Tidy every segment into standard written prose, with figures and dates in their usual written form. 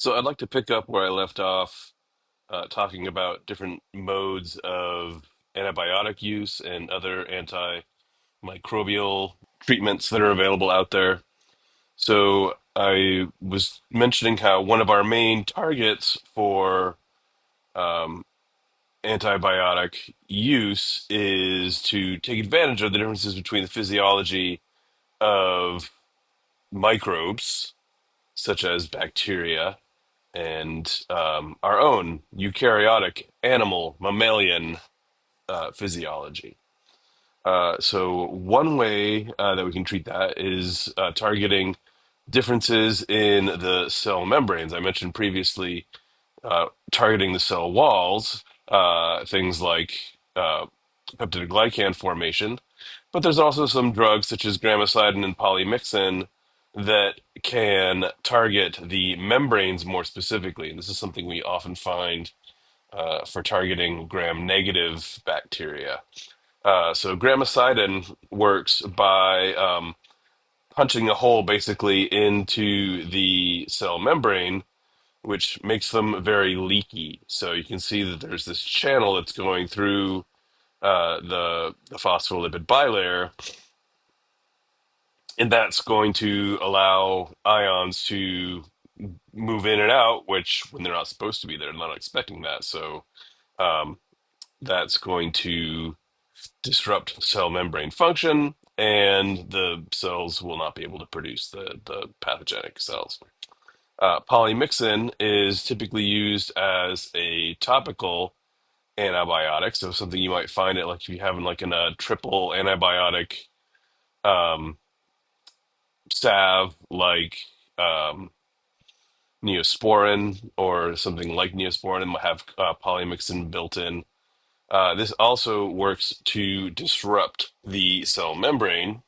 So I'd like to pick up where I left off, talking about different modes of antibiotic use and other antimicrobial treatments that are available out there. So I was mentioning how one of our main targets for um, antibiotic use is to take advantage of the differences between the physiology of microbes, such as bacteria, and our own eukaryotic animal mammalian physiology. So one way that we can treat that is targeting differences in the cell membranes. I mentioned previously targeting the cell walls, things like peptidoglycan formation, but there's also some drugs such as gramicidin and polymyxin that can target the membranes more specifically. And this is something we often find for targeting gram-negative bacteria. So gramicidin works by punching a hole basically into the cell membrane, which makes them very leaky. So you can see that there's this channel that's going through the phospholipid bilayer, and that's going to allow ions to move in and out, which when they're not supposed to be, they're not expecting that. So um, that's going to disrupt cell membrane function, and the cells will not be able to produce the pathogenic cells. Polymyxin is typically used as a topical antibiotic, so something you might find it like if you have like in a triple antibiotic um, salve, like um, Neosporin or something like Neosporin, and might have polymyxin built in. This also works to disrupt the cell membrane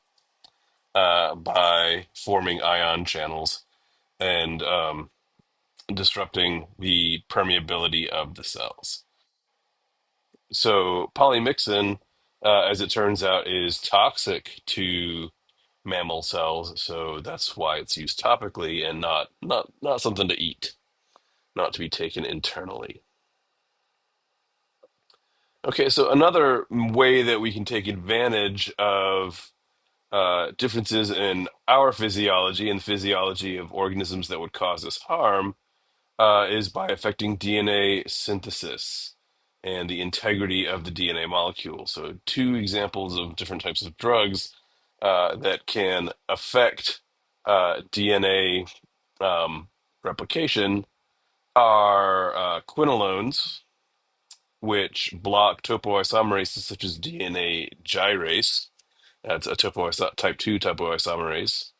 by forming ion channels and disrupting the permeability of the cells. So polymyxin, as it turns out, is toxic to mammal cells. So that's why it's used topically and not something to eat, not to be taken internally. Okay, so another way that we can take advantage of differences in our physiology and the physiology of organisms that would cause us harm is by affecting DNA synthesis and the integrity of the DNA molecule. So, two examples of different types of drugs that can affect DNA replication are quinolones, which block topoisomerases such as DNA gyrase. That's a type 2 topoisomerase.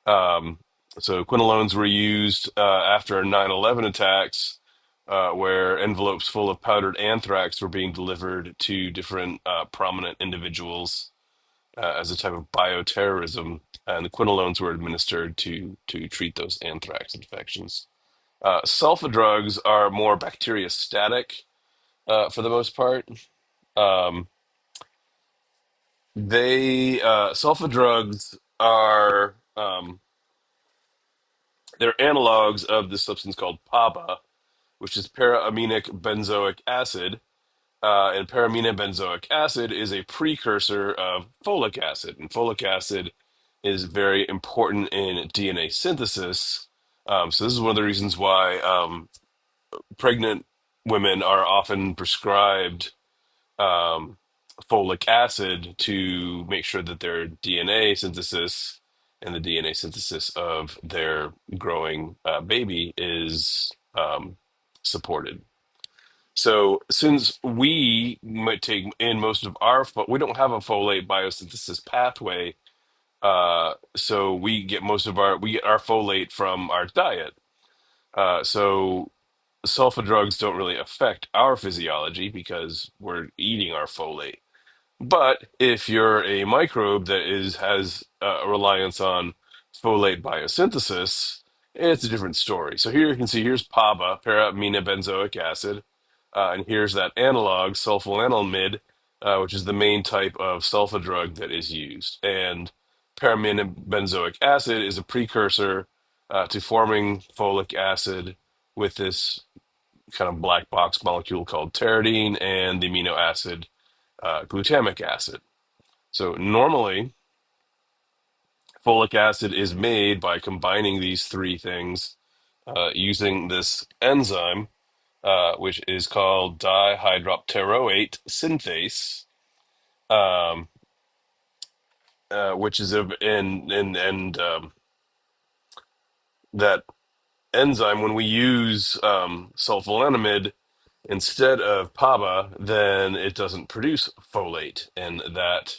Um, so quinolones were used after 9/11 attacks, where envelopes full of powdered anthrax were being delivered to different prominent individuals as a type of bioterrorism, and the quinolones were administered to treat those anthrax infections. Sulfa drugs are more bacteriostatic for the most part. Um, sulfa drugs are they're analogs of this substance called PABA, which is para-aminic benzoic acid. And para-aminic benzoic acid is a precursor of folic acid, and folic acid is very important in DNA synthesis. So this is one of the reasons why pregnant women are often prescribed um, folic acid to make sure that their DNA synthesis and the DNA synthesis of their growing baby is supported. So, since we might take in most of we don't have a folate biosynthesis pathway, so we get our folate from our diet. So sulfa drugs don't really affect our physiology because we're eating our folate. But if you're a microbe that has a reliance on folate biosynthesis, it's a different story. So here you can see here's PABA, para-aminobenzoic acid, and here's that analog, sulfonylamide, which is the main type of sulfa drug that is used. And para-aminobenzoic acid is a precursor to forming folic acid, with this kind of black box molecule called pteridine and the amino acid glutamic acid. So normally, folic acid is made by combining these three things using this enzyme, which is called dihydropteroate synthase, um, which is and that enzyme, when we use sulfonylamide instead of PABA, then it doesn't produce folate, and that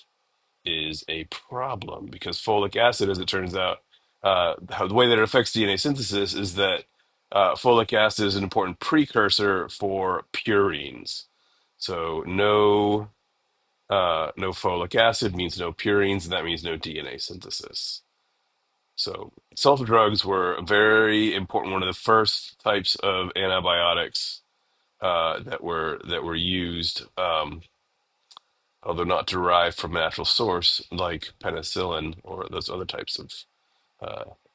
is a problem because folic acid, as it turns out, the way that it affects DNA synthesis is that folic acid is an important precursor for purines. So no folic acid means no purines, and that means no DNA synthesis. So sulfa drugs were a very important, one of the first types of antibiotics that were used, although not derived from a natural source like penicillin or those other types of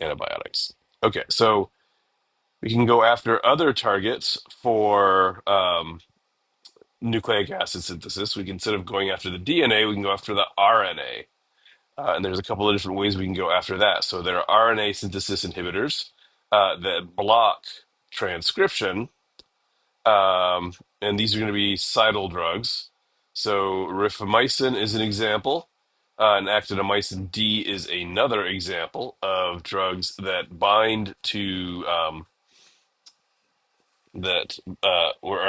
antibiotics. Okay, so we can go after other targets for nucleic acid synthesis. We can, instead of going after the DNA, we can go after the RNA. And there's a couple of different ways we can go after that. So there are RNA synthesis inhibitors that block transcription, and these are going to be cidal drugs. So rifamycin is an example, and actinomycin D is another example of drugs that bind to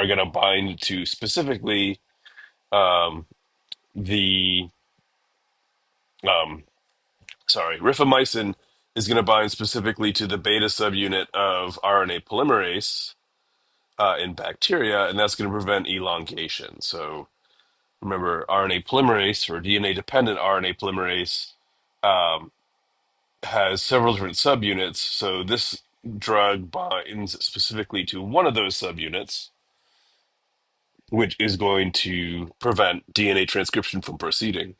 are going to bind to specifically um, the um, rifamycin is going to bind specifically to the beta subunit of RNA polymerase in bacteria, and that's going to prevent elongation. So remember, RNA polymerase or DNA dependent RNA polymerase um, has several different subunits. So this drug binds specifically to one of those subunits, which is going to prevent DNA transcription from proceeding.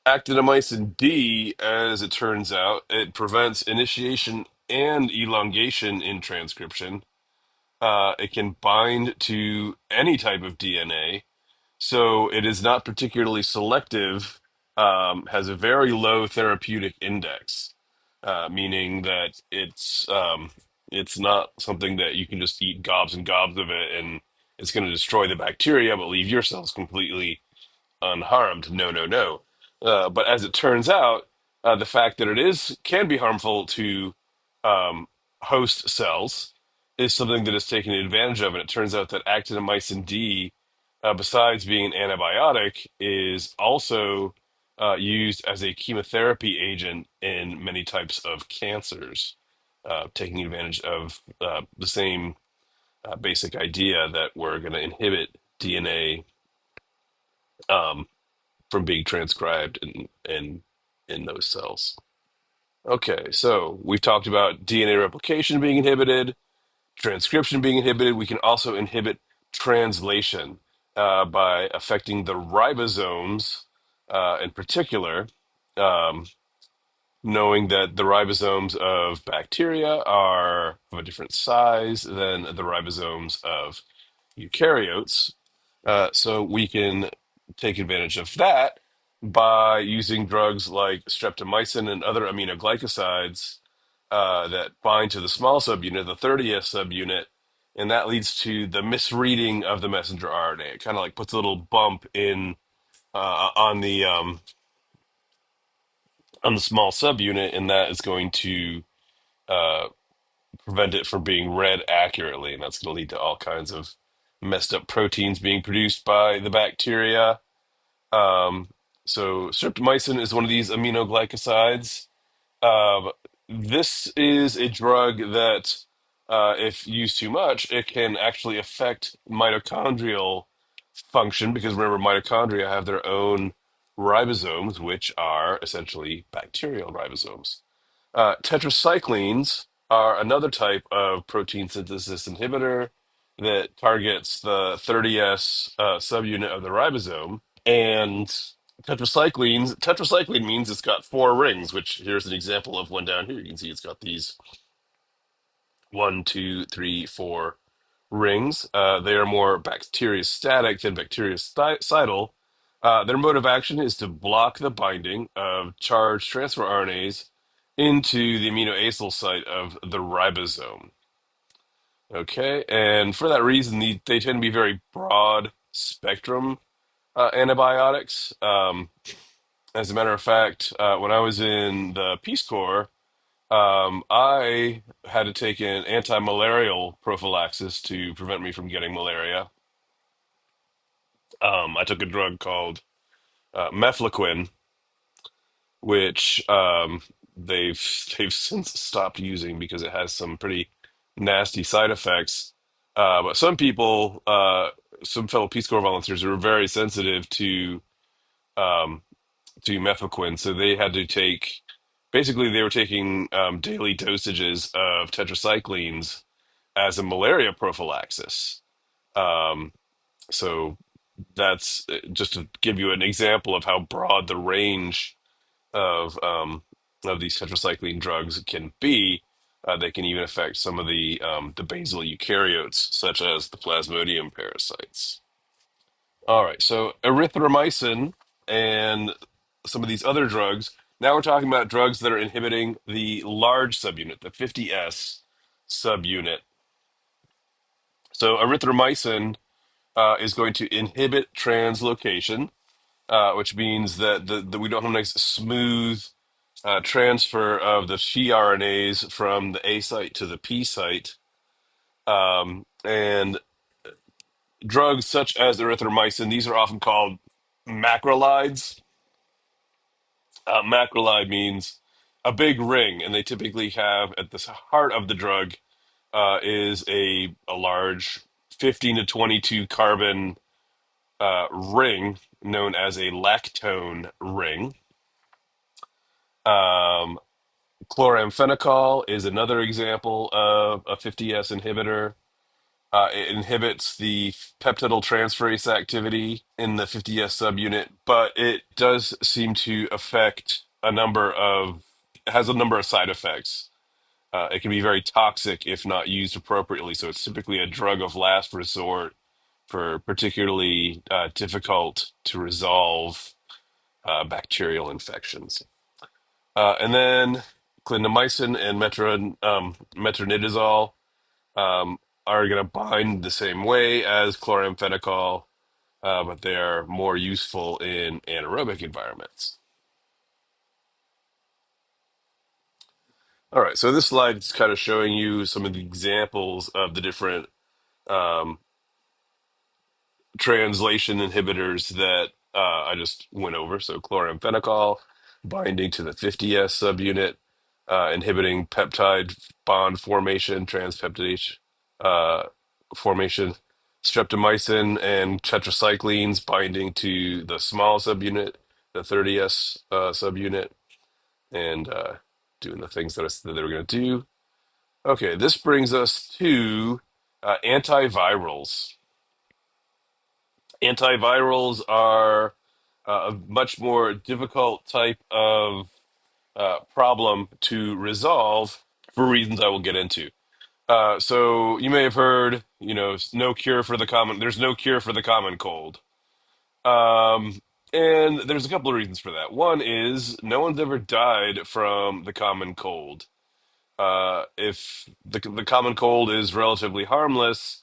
Actinomycin D, as it turns out, it prevents initiation and elongation in transcription. It can bind to any type of DNA, so it is not particularly selective, has a very low therapeutic index, meaning that it's not something that you can just eat gobs and gobs of it and it's going to destroy the bacteria but leave your cells completely unharmed. No, no, no. But as it turns out, the fact that it is can be harmful to um, host cells is something that is taken advantage of. And it turns out that actinomycin D, besides being an antibiotic, is also used as a chemotherapy agent in many types of cancers, taking advantage of the same basic idea that we're going to inhibit DNA um, from being transcribed in those cells. Okay, so we've talked about DNA replication being inhibited, transcription being inhibited. We can also inhibit translation by affecting the ribosomes in particular, um, knowing that the ribosomes of bacteria are of a different size than the ribosomes of eukaryotes. So we can take advantage of that by using drugs like streptomycin and other aminoglycosides that bind to the small subunit, the 30S subunit, and that leads to the misreading of the messenger RNA. It kind of like puts a little bump in on the small subunit, and that is going to uh, prevent it from being read accurately, and that's going to lead to all kinds of messed up proteins being produced by the bacteria. Um, so streptomycin is one of these aminoglycosides. This is a drug that, if used too much, it can actually affect mitochondrial function because remember, mitochondria have their own ribosomes, which are essentially bacterial ribosomes. Tetracyclines are another type of protein synthesis inhibitor that targets the 30S subunit of the ribosome. And tetracycline means it's got four rings, which here's an example of one down here. You can see it's got these one, two, three, four rings. They are more bacteriostatic than bactericidal. Their mode of action is to block the binding of charged transfer RNAs into the amino acyl site of the ribosome. Okay, and for that reason, they tend to be very broad spectrum antibiotics. As a matter of fact, when I was in the Peace Corps, I had to take an anti-malarial prophylaxis to prevent me from getting malaria. I took a drug called mefloquine, which they've they've since stopped using because it has some pretty nasty side effects. But some people, some fellow Peace Corps volunteers, were very sensitive um, to mefloquine, so they had to take. Basically, they were taking daily dosages of tetracyclines as a malaria prophylaxis. Um, so that's just to give you an example of how broad the range of these tetracycline drugs can be. They can even affect some of the basal eukaryotes, such as the Plasmodium parasites. All right, so erythromycin and some of these other drugs. Now we're talking about drugs that are inhibiting the large subunit, the 50S subunit. So erythromycin is going to inhibit translocation, which means that we don't have a nice smooth transfer of the tRNAs from the A site to the P site. And drugs such as erythromycin, these are often called macrolides. Macrolide means a big ring, and they typically have at the heart of the drug is a large 15 to 22 carbon ring known as a lactone ring. Um, Chloramphenicol is another example of a 50S inhibitor. It inhibits the peptidyl transferase activity in the 50S subunit, but it does seem to affect it has a number of side effects. It can be very toxic if not used appropriately, so it's typically a drug of last resort for particularly difficult to resolve bacterial infections. And then clindamycin and metronidazole um, are going to bind the same way as chloramphenicol, but they are more useful in anaerobic environments. All right, so this slide is kind of showing you some of the examples of the different um, translation inhibitors that I just went over. So chloramphenicol binding to the 50S subunit, inhibiting peptide bond formation, transpeptidase uh, formation, streptomycin and tetracyclines binding to the small subunit, the 30S subunit, and doing the things that they were going to do. Okay, this brings us to antivirals. Antivirals are a much more difficult type of problem to resolve for reasons I will get into. So you may have heard, there's no cure for the common cold. Um, and there's a couple of reasons for that. One is no one's ever died from the common cold. If the common cold is relatively harmless,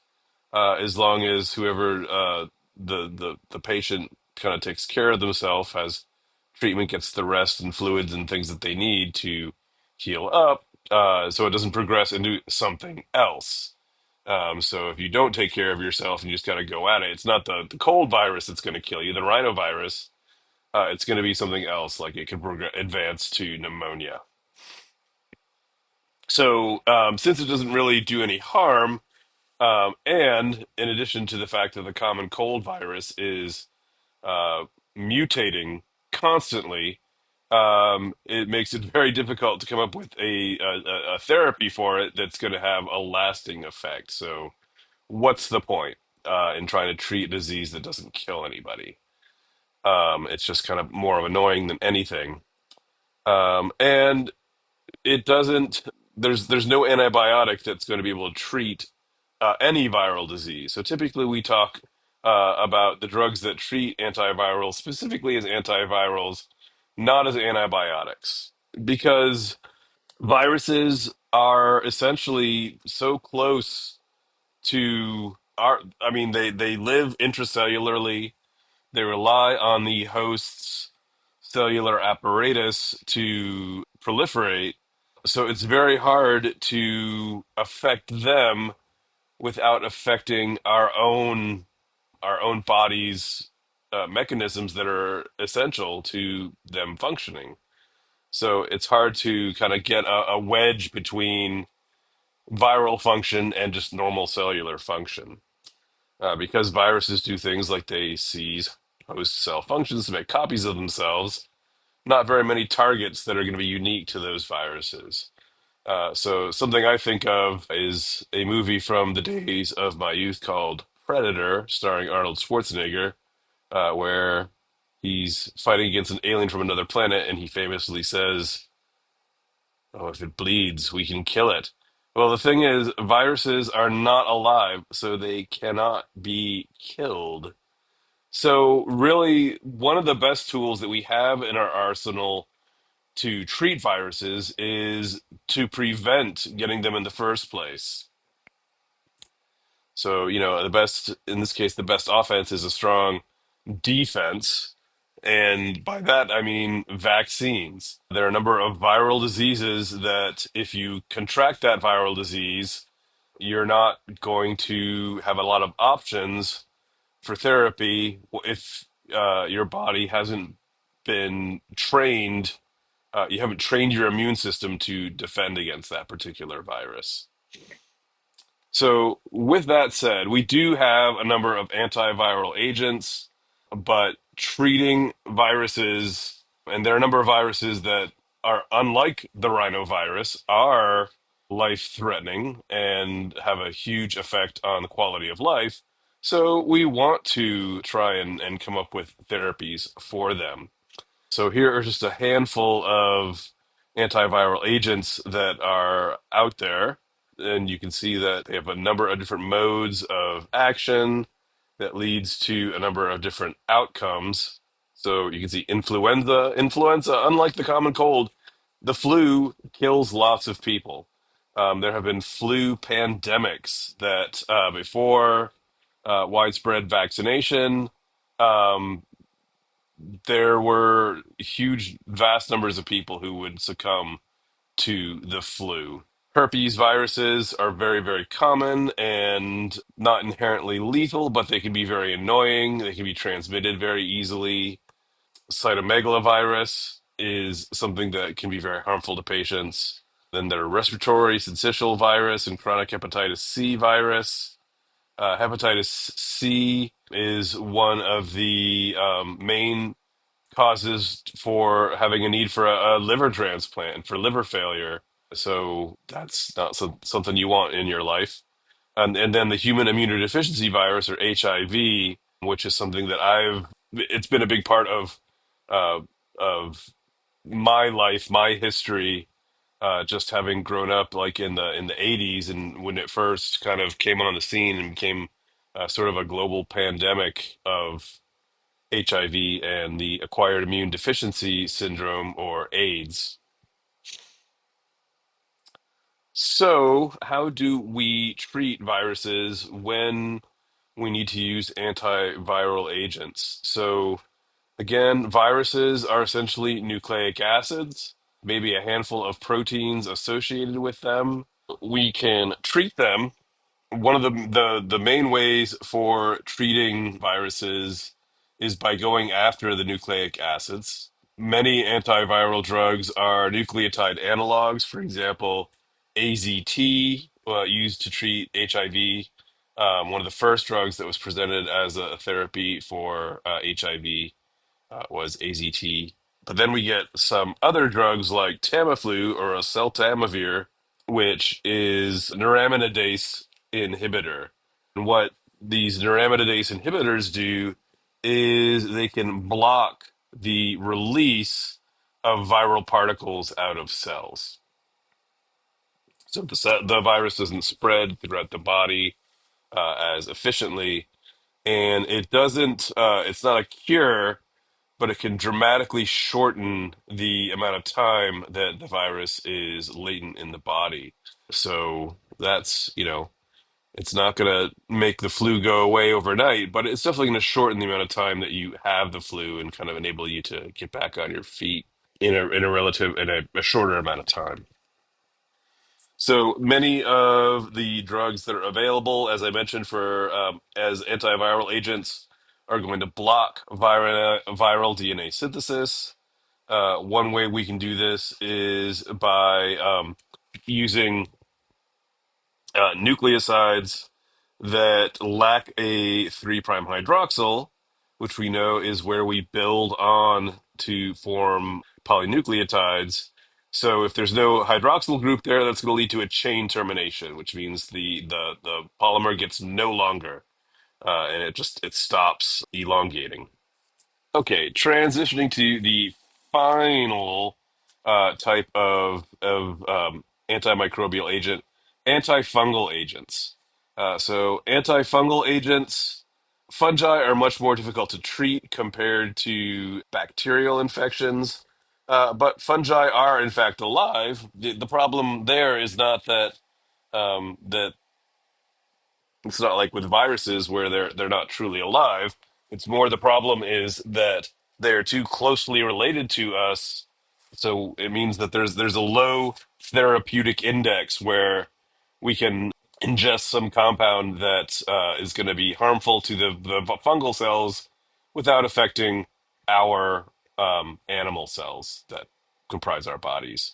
as long as whoever the patient kind of takes care of themselves, has treatment, gets the rest and fluids and things that they need to heal up, so it doesn't progress into something else. So if you don't take care of yourself and you just kind of go at it, it's not the cold virus that's going to kill you, the rhinovirus. It's going to be something else, like it could advance to pneumonia. So since it doesn't really do any harm, and in addition to the fact that the common cold virus is uh, mutating constantly, it makes it very difficult to come up with a therapy for it that's going to have a lasting effect. So, what's the point in trying to treat a disease that doesn't kill anybody? It's just kind of more of annoying than anything. And it doesn't. there's no antibiotic that's going to be able to treat any viral disease. So typically we talk about the drugs that treat antivirals specifically as antivirals, not as antibiotics, because viruses are essentially so close to our, I mean, they live intracellularly. They rely on the host's cellular apparatus to proliferate. So it's very hard to affect them without affecting our own body's mechanisms that are essential to them functioning. So it's hard to kind of get a wedge between viral function and just normal cellular function. Because viruses do things like they seize host cell functions to make copies of themselves, not very many targets that are going to be unique to those viruses. So something I think of is a movie from the days of my youth called Predator, starring Arnold Schwarzenegger, where he's fighting against an alien from another planet, and he famously says, "Oh, if it bleeds, we can kill it." Well, the thing is, viruses are not alive, so they cannot be killed. So, really, one of the best tools that we have in our arsenal to treat viruses is to prevent getting them in the first place. So, the best, in this case, the best offense is a strong defense. And by that, I mean vaccines. There are a number of viral diseases that if you contract that viral disease, you're not going to have a lot of options for therapy if your body hasn't been trained, you haven't trained your immune system to defend against that particular virus. So, with that said, we do have a number of antiviral agents, but treating viruses, and there are a number of viruses that are unlike the rhinovirus, are life-threatening and have a huge effect on the quality of life. So, we want to try and come up with therapies for them. So here are just a handful of antiviral agents that are out there. And you can see that they have a number of different modes of action that leads to a number of different outcomes. So you can see influenza. Influenza, unlike the common cold, the flu kills lots of people. There have been flu pandemics that before widespread vaccination, um, there were huge, vast numbers of people who would succumb to the flu. Herpes viruses are very, very common and not inherently lethal, but they can be very annoying. They can be transmitted very easily. Cytomegalovirus is something that can be very harmful to patients. Then there are respiratory syncytial virus and chronic hepatitis C virus. Hepatitis C is one of the main causes for having a need for a liver transplant for liver failure. So that's not something you want in your life. And then the human immunodeficiency virus or HIV, which is something that it's been a big part uh, of my life, my history, just having grown up like in the 80s and when it first kind of came on the scene and became sort of a global pandemic of HIV and the acquired immune deficiency syndrome, or AIDS. So, how do we treat viruses when we need to use antiviral agents? So, again, viruses are essentially nucleic acids, maybe a handful of proteins associated with them. We can treat them. One of the main ways for treating viruses is by going after the nucleic acids. Many antiviral drugs are nucleotide analogs. For example, AZT, used to treat HIV. One of the first drugs that was presented as a therapy for HIV was AZT. But then we get some other drugs like Tamiflu or oseltamivir, which is neuraminidase inhibitor. And what these neuraminidase inhibitors do is they can block the release of viral particles out of cells. so the virus doesn't spread throughout the body as efficiently, and it doesn't. It's not a cure, but it can dramatically shorten the amount of time that the virus is latent in the body. So that's, it's not going to make the flu go away overnight, but it's definitely going to shorten the amount of time that you have the flu and kind of enable you to get back on your feet in a shorter amount of time. So many of the drugs that are available, as I mentioned, for as antiviral agents, are going to block viral DNA synthesis. One way we can do this is by using nucleosides that lack a 3' hydroxyl, which we know is where we build on to form polynucleotides. So if there's no hydroxyl group there, that's going to lead to a chain termination, which means the polymer gets no longer, and it stops elongating. Okay, transitioning to the final type of antimicrobial agent, antifungal agents. So antifungal agents, fungi are much more difficult to treat compared to bacterial infections, but fungi are in fact alive. The problem there is not that it's not like with viruses where they're not truly alive. It's more the problem is that they're too closely related to us. So it means that there's a low therapeutic index where we can ingest some compound that is going to be harmful to the fungal cells without affecting our animal cells that comprise our bodies.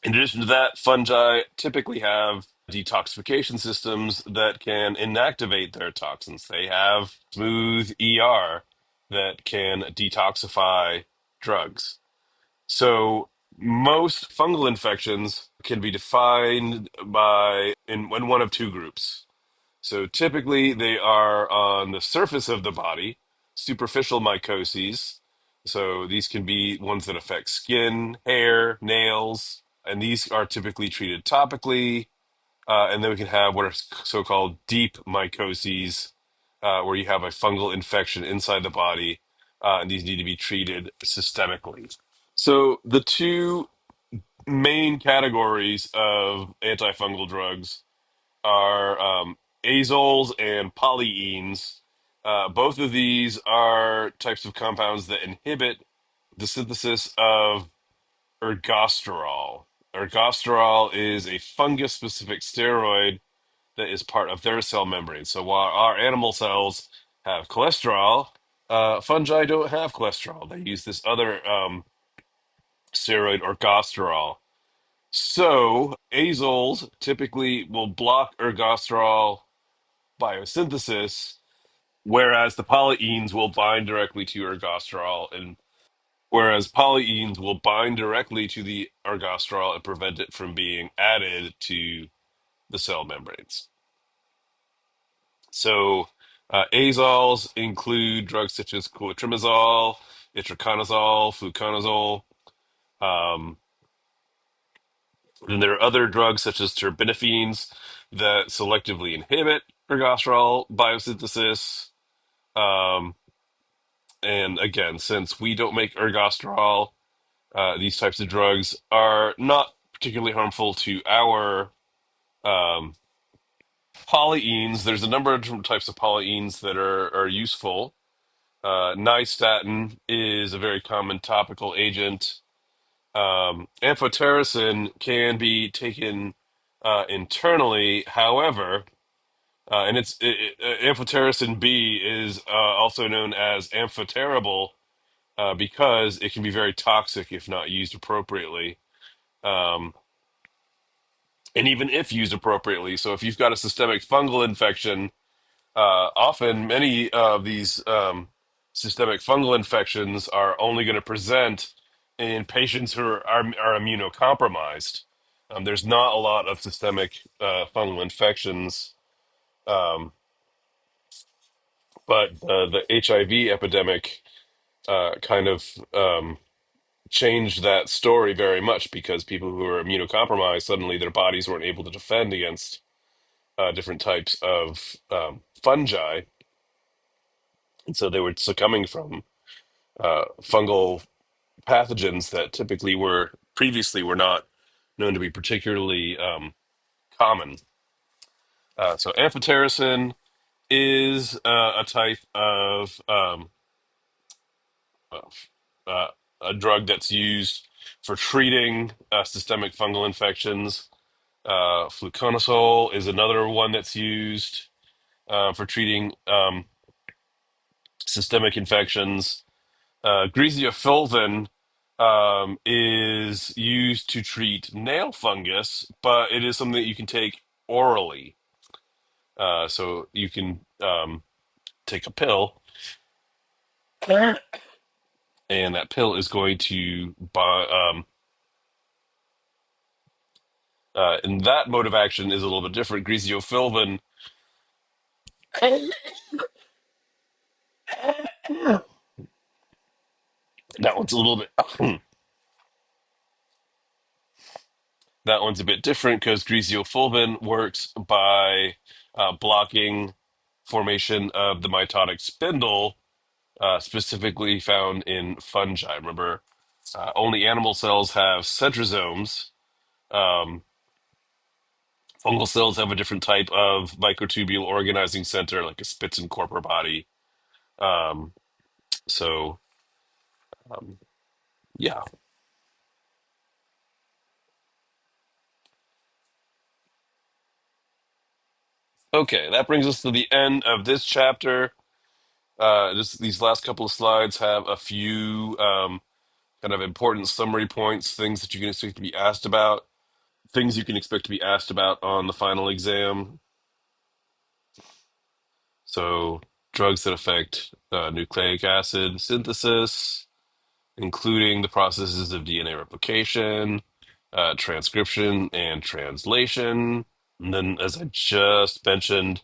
In addition to that, fungi typically have detoxification systems that can inactivate their toxins. They have smooth ER that can detoxify drugs. So most fungal infections can be defined in one of two groups. So typically they are on the surface of the body, superficial mycoses. So these can be ones that affect skin, hair, nails, and these are typically treated topically. And then we can have what are so-called deep mycoses, where you have a fungal infection inside the body, and these need to be treated systemically. So the two main categories of antifungal drugs are azoles and polyenes. Both of these are types of compounds that inhibit the synthesis of ergosterol. Ergosterol is a fungus-specific steroid that is part of their cell membrane. So while our animal cells have cholesterol, fungi don't have cholesterol. They use this other steroid, ergosterol. So azoles typically will block ergosterol biosynthesis, whereas the polyenes will bind directly to ergosterol, and whereas polyenes will bind directly to the ergosterol and prevent it from being added to the cell membranes. So azoles include drugs such as clotrimazole, itraconazole, fluconazole. Um, and there are other drugs such as terbinafines that selectively inhibit ergosterol biosynthesis. Um, And again, since we don't make ergosterol, these types of drugs are not particularly harmful to our um, polyenes. There's a number of different types of polyenes that are useful. Nystatin is a very common topical agent. Amphotericin can be taken internally. However, amphotericin B is also known as amphoterable because it can be very toxic if not used appropriately. Um, and even if used appropriately, so if you've got a systemic fungal infection, often many of these systemic fungal infections are only going to present in patients who are immunocompromised. There's not a lot of systemic fungal infections, um, but the HIV epidemic kind of changed that story very much because people who were immunocompromised, suddenly their bodies weren't able to defend against different types of fungi, and so they were succumbing from fungal pathogens that typically were previously were not known to be particularly common. So amphotericin is a type of uh, a drug that's used for treating systemic fungal infections. Fluconazole is another one that's used for treating systemic infections. Griseofulvin is used to treat nail fungus, but it is something that you can take orally. So you can take a pill, and that pill is going to and that mode of action is a little bit different. Griseofulvin, that one's a little bit, that one's a bit different because griseofulvin works by blocking formation of the mitotic spindle, specifically found in fungi. Remember, only animal cells have centrosomes. Um, Fungal cells have a different type of microtubule organizing center, like a Spitzenkorper body. Um, so, um, yeah. Okay, that brings us to the end of this chapter. These last couple of slides have a few kind of important summary points, things that you can expect to be asked about, things you can expect to be asked about on the final exam. So, drugs that affect nucleic acid synthesis, including the processes of DNA replication, transcription, and translation. And then, as I just mentioned,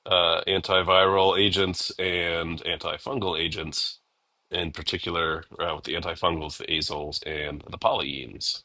antiviral agents and antifungal agents, in particular with the antifungals, the azoles and the polyenes.